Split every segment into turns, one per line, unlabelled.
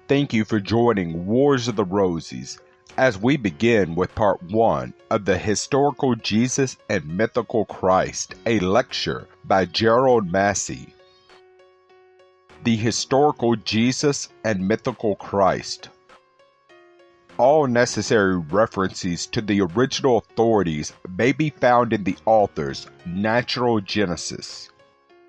Thank you for joining Wars of the Roses as we begin with part 1 of the Historical Jesus and Mythical Christ, a lecture by Gerald Massey. The Historical Jesus and Mythical Christ. All necessary references to the original authorities may be found in the author's Natural Genesis.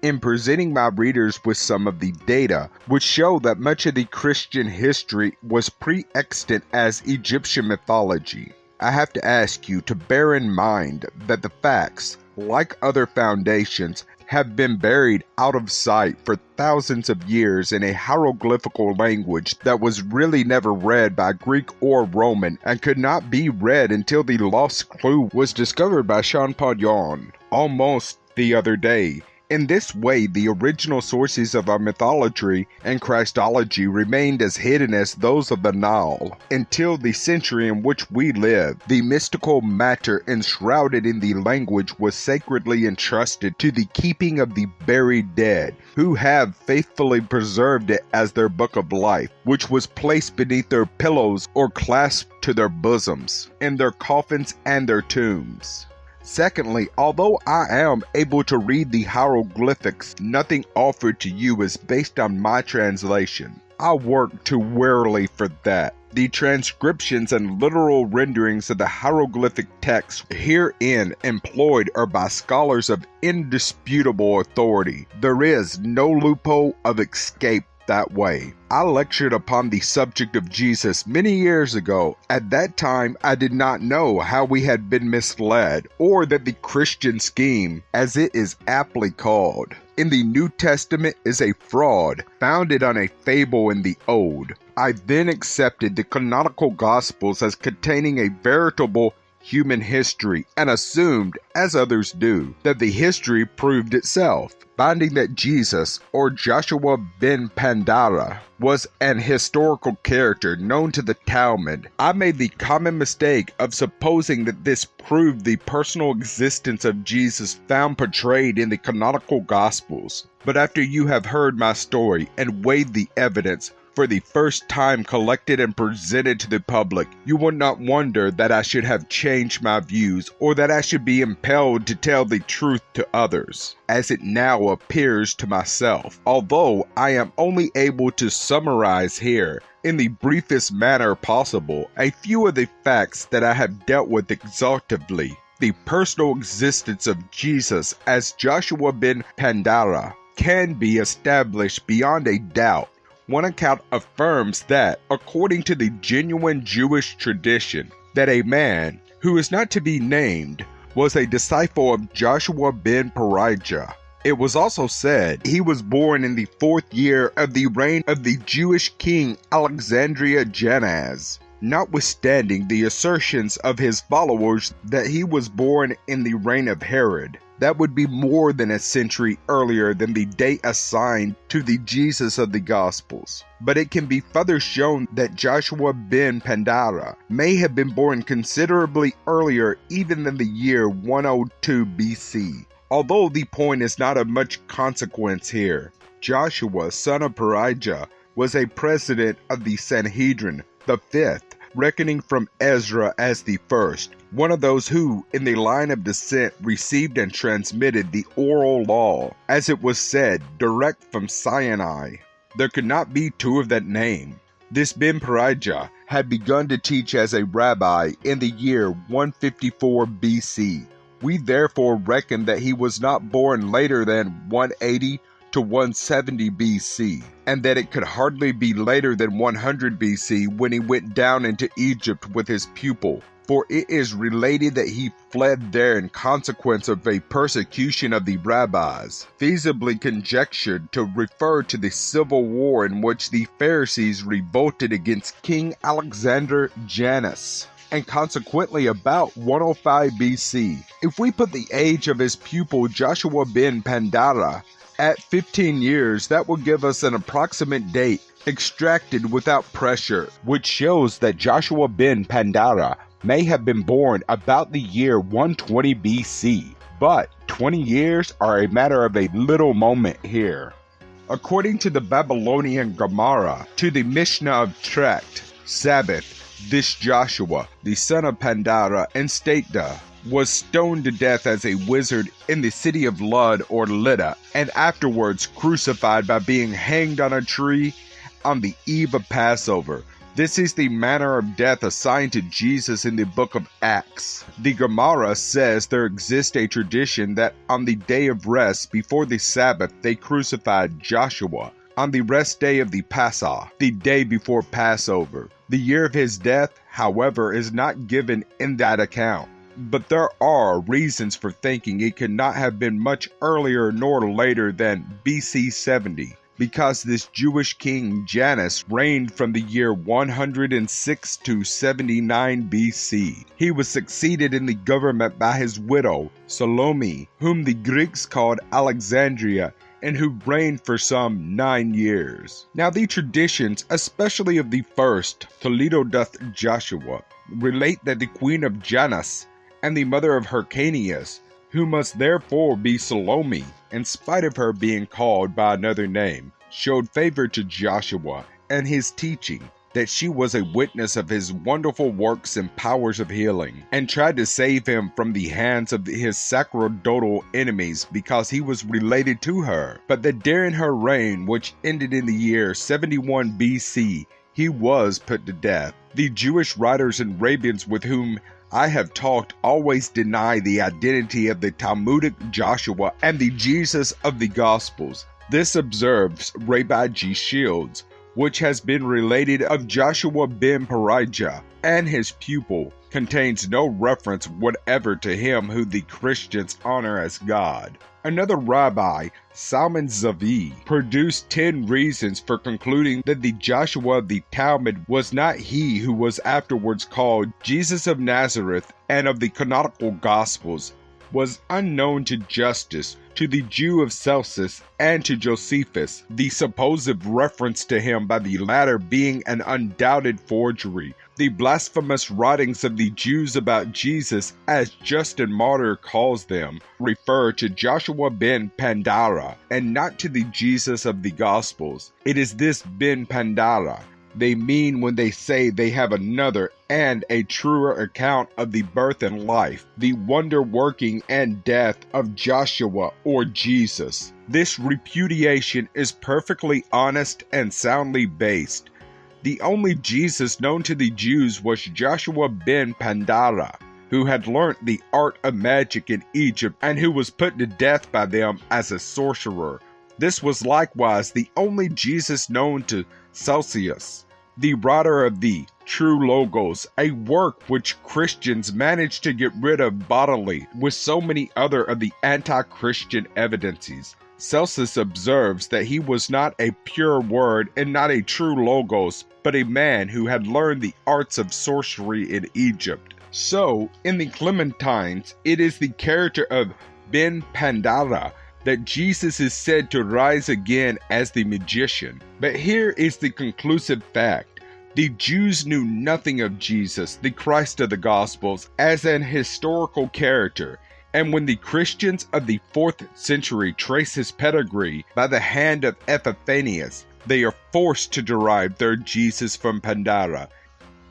In presenting my readers with some of the data which show that much of the Christian history was pre-extant as Egyptian mythology, I have to ask you to bear in mind that the facts, like other foundations, have been buried out of sight for thousands of years in a hieroglyphical language that was really never read by Greek or Roman and could not be read until the lost clue was discovered by Champollion almost the other day. In this way, the original sources of our mythology and Christology remained as hidden as those of the Nile. Until the century in which we live, the mystical matter enshrouded in the language was sacredly entrusted to the keeping of the buried dead, who have faithfully preserved it as their book of life, which was placed beneath their pillows or clasped to their bosoms, in their coffins and their tombs. Secondly, although I am able to read the hieroglyphics, nothing offered to you is based on my translation. I work too warily for that. The transcriptions and literal renderings of the hieroglyphic texts herein employed are by scholars of indisputable authority. There is no loophole of escape that way. I lectured upon the subject of Jesus many years ago. At that time, I did not know how we had been misled, or that the Christian scheme, as it is aptly called, in the New Testament is a fraud founded on a fable in the Old. I then accepted the canonical Gospels as containing a veritable human history and assumed, as others do, that the history proved itself. Finding that Jesus, or Jehoshua Ben-Pandira, was an historical character known to the Talmud, I made the common mistake of supposing that this proved the personal existence of Jesus found portrayed in the canonical Gospels. But after you have heard my story and weighed the evidence, for the first time collected and presented to the public, you will not wonder that I should have changed my views or that I should be impelled to tell the truth to others, as it now appears to myself, although I am only able to summarize here, in the briefest manner possible, a few of the facts that I have dealt with exhaustively. The personal existence of Jesus as Jehoshua Ben-Pandira can be established beyond a doubt. One account affirms that, according to the genuine Jewish tradition, that a man, who is not to be named, was a disciple of Jehoshua Ben-Perachia. It was also said he was born in the 4th year of the reign of the Jewish King Alexander Jannaeus, notwithstanding the assertions of his followers that he was born in the reign of Herod. That would be more than a century earlier than the date assigned to the Jesus of the Gospels. But it can be further shown that Jehoshua Ben-Pandira may have been born considerably earlier even than the year 102 BC. Although the point is not of much consequence here, Joshua, son of Perachia, was a president of the Sanhedrin, the 5th, reckoning from Ezra as the first, one of those who, in the line of descent, received and transmitted the oral law, as it was said, direct from Sinai. There could not be two of that name. This Ben-Perachia had begun to teach as a rabbi in the year 154 BC. We therefore reckon that he was not born later than 180 to 170 BC, and that it could hardly be later than 100 BC when he went down into Egypt with his pupil, for it is related that he fled there in consequence of a persecution of the rabbis, feasibly conjectured to refer to the civil war in which the Pharisees revolted against King Alexander Jannaeus, and consequently about 105 BC. If we put the age of his pupil Jehoshua Ben-Pandira at 15 years, that will give us an approximate date extracted without pressure, which shows that Jehoshua Ben-Pandira may have been born about the year 120 BC, but 20 years are a matter of a little moment here. According to the Babylonian Gemara, to the Mishnah of Tract, Sabbath, this Joshua, the son of Pandira and Stateda, was stoned to death as a wizard in the city of Lud or Lydda, and afterwards crucified by being hanged on a tree on the eve of Passover. This is the manner of death assigned to Jesus in the book of Acts. The Gemara says there exists a tradition that on the day of rest before the Sabbath they crucified Joshua. On the rest day of the Passah, the day before Passover. The year of his death, however, is not given in that account. But there are reasons for thinking it could not have been much earlier nor later than BC 70, because this Jewish king Jannaeus reigned from the year 106 to 79 BC. He was succeeded in the government by his widow, Salome, whom the Greeks called Alexandria, and who reigned for some 9 years. Now the traditions, especially of the first, Toledo doth Joshua, relate that the queen of Jannaeus, and the mother of Hyrcanus, who must therefore be Salome, in spite of her being called by another name, showed favor to Joshua and his teaching, that she was a witness of his wonderful works and powers of healing, and tried to save him from the hands of his sacerdotal enemies because he was related to her, but that during her reign, which ended in the year 71 BC, he was put to death. The Jewish writers and rabbins with whom I have talked always deny the identity of the Talmudic Joshua and the Jesus of the Gospels. This observes Rabbi G. Shields, which has been related of Jehoshua Ben-Perachia and his pupil, contains no reference whatever to him who the Christians honor as God. Another rabbi, Salman Zavi, produced 10 reasons for concluding that the Joshua of the Talmud was not he who was afterwards called Jesus of Nazareth, and of the canonical Gospels was unknown to Justus, to the Jew of Celsus, and to Josephus, the supposed reference to him by the latter being an undoubted forgery. The blasphemous writings of the Jews about Jesus, as Justin Martyr calls them, refer to Jehoshua Ben-Pandira, and not to the Jesus of the Gospels. It is this Ben-Pandira they mean when they say they have another and a truer account of the birth and life, the wonder-working and death of Joshua or Jesus. This repudiation is perfectly honest and soundly based. The only Jesus known to the Jews was Jehoshua Ben-Pandira, who had learnt the art of magic in Egypt and who was put to death by them as a sorcerer. This was likewise the only Jesus known to Celsius, the writer of the True Logos, a work which Christians managed to get rid of bodily with so many other of the anti-Christian evidences. Celsus observes that he was not a pure word and not a true Logos, but a man who had learned the arts of sorcery in Egypt. So, in the Clementines, it is the character of Ben-Pandira that Jesus is said to rise again as the magician. But here is the conclusive fact. The Jews knew nothing of Jesus, the Christ of the Gospels, as an historical character, and when the Christians of the 4th century trace his pedigree by the hand of Epiphanius, they are forced to derive their Jesus from Pandira.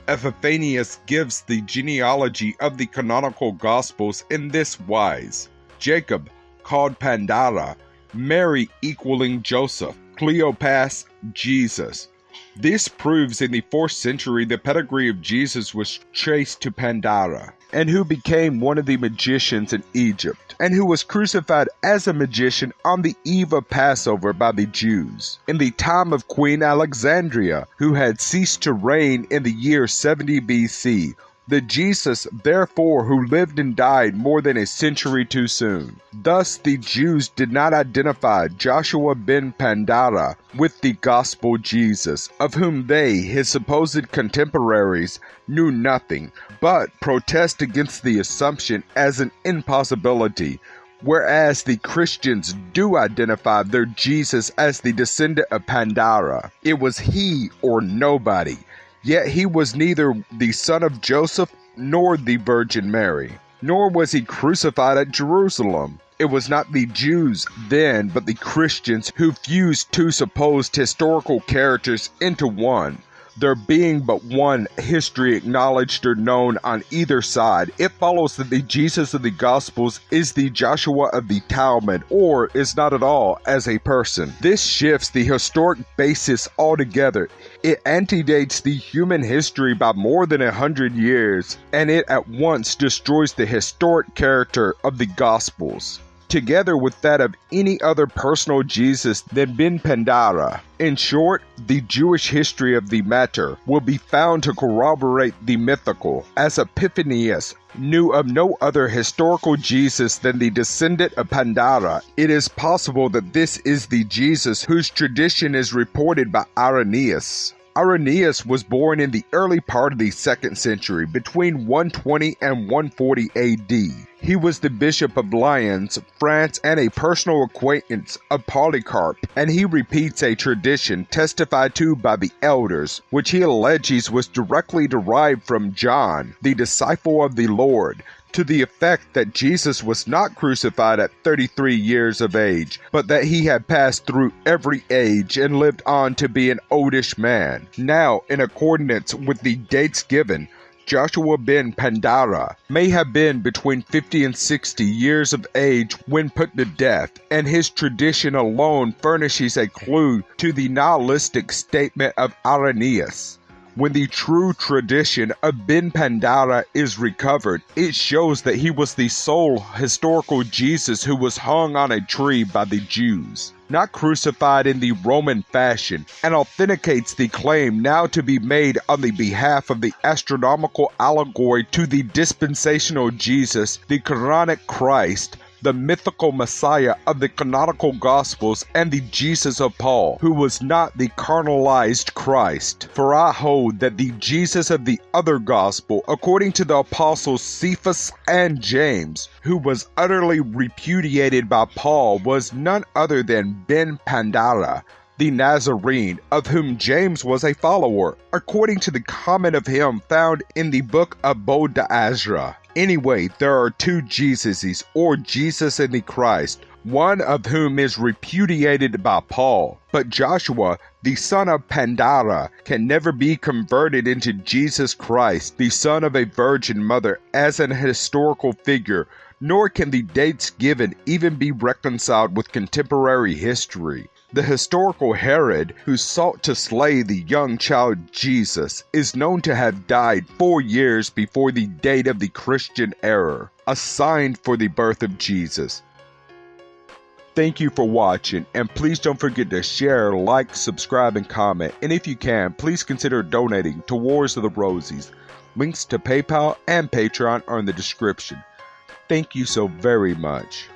Epiphanius gives the genealogy of the canonical Gospels in this wise: Jacob, called Pandira, Mary equaling Joseph, Cleopas, Jesus. This proves in the 4th century the pedigree of Jesus was traced to Pandira, and who became one of the magicians in Egypt, and who was crucified as a magician on the eve of Passover by the Jews, in the time of Queen Alexandria, who had ceased to reign in the year 70 BC, the Jesus, therefore, who lived and died more than a century too soon. Thus, the Jews did not identify Jehoshua Ben-Pandira with the gospel Jesus, of whom they, his supposed contemporaries, knew nothing, but protest against the assumption as an impossibility, whereas the Christians do identify their Jesus as the descendant of Pandira. It was he or nobody. Yet he was neither the son of Joseph nor the Virgin Mary, nor was he crucified at Jerusalem. It was not the Jews then, but the Christians who fused two supposed historical characters into one. There being but one history acknowledged or known on either side, it follows that the Jesus of the Gospels is the Joshua of the Talmud, or is not at all as a person. This shifts the historic basis altogether. It antedates the human history by more than 100 years, and it at once destroys the historic character of the Gospels, together with that of any other personal Jesus than Ben-Pandira. In short, the Jewish history of the matter will be found to corroborate the mythical, as Epiphanius knew of no other historical Jesus than the descendant of Pandira. It is possible that this is the Jesus whose tradition is reported by Irenaeus. Irenaeus was born in the early part of the 2nd century, between 120 and 140 AD. He was the Bishop of Lyons, France, and a personal acquaintance of Polycarp, and he repeats a tradition testified to by the elders, which he alleges was directly derived from John, the disciple of the Lord, to the effect that Jesus was not crucified at 33 years of age, but that he had passed through every age and lived on to be an oldish man. Now, in accordance with the dates given, Joshua Ben-Pandira may have been between 50 and 60 years of age when put to death, and his tradition alone furnishes a clue to the nihilistic statement of Irenaeus. When the true tradition of Ben-Pandira is recovered, it shows that he was the sole historical Jesus who was hung on a tree by the Jews, not crucified in the Roman fashion, and authenticates the claim now to be made on the behalf of the astronomical allegory to the dispensational Jesus, the Quranic Christ, the mythical Messiah of the canonical Gospels, and the Jesus of Paul, who was not the carnalized Christ. For I hold that the Jesus of the other Gospel, according to the apostles Cephas and James, who was utterly repudiated by Paul, was none other than Ben-Pandira, the Nazarene, of whom James was a follower, according to the comment of him found in the book of Bodh-Azra. Anyway, there are two Jesuses, or Jesus and the Christ, one of whom is repudiated by Paul. But Joshua, the son of Pandira, can never be converted into Jesus Christ, the son of a virgin mother, as an historical figure, nor can the dates given even be reconciled with contemporary history. The historical Herod, who sought to slay the young child Jesus, is known to have died 4 years before the date of the Christian era, assigned for the birth of Jesus. Thank you for watching, and please don't forget to share, like, subscribe, and comment. And if you can, please consider donating to Wars of the Rosies. Links to PayPal and Patreon are in the description. Thank you so very much.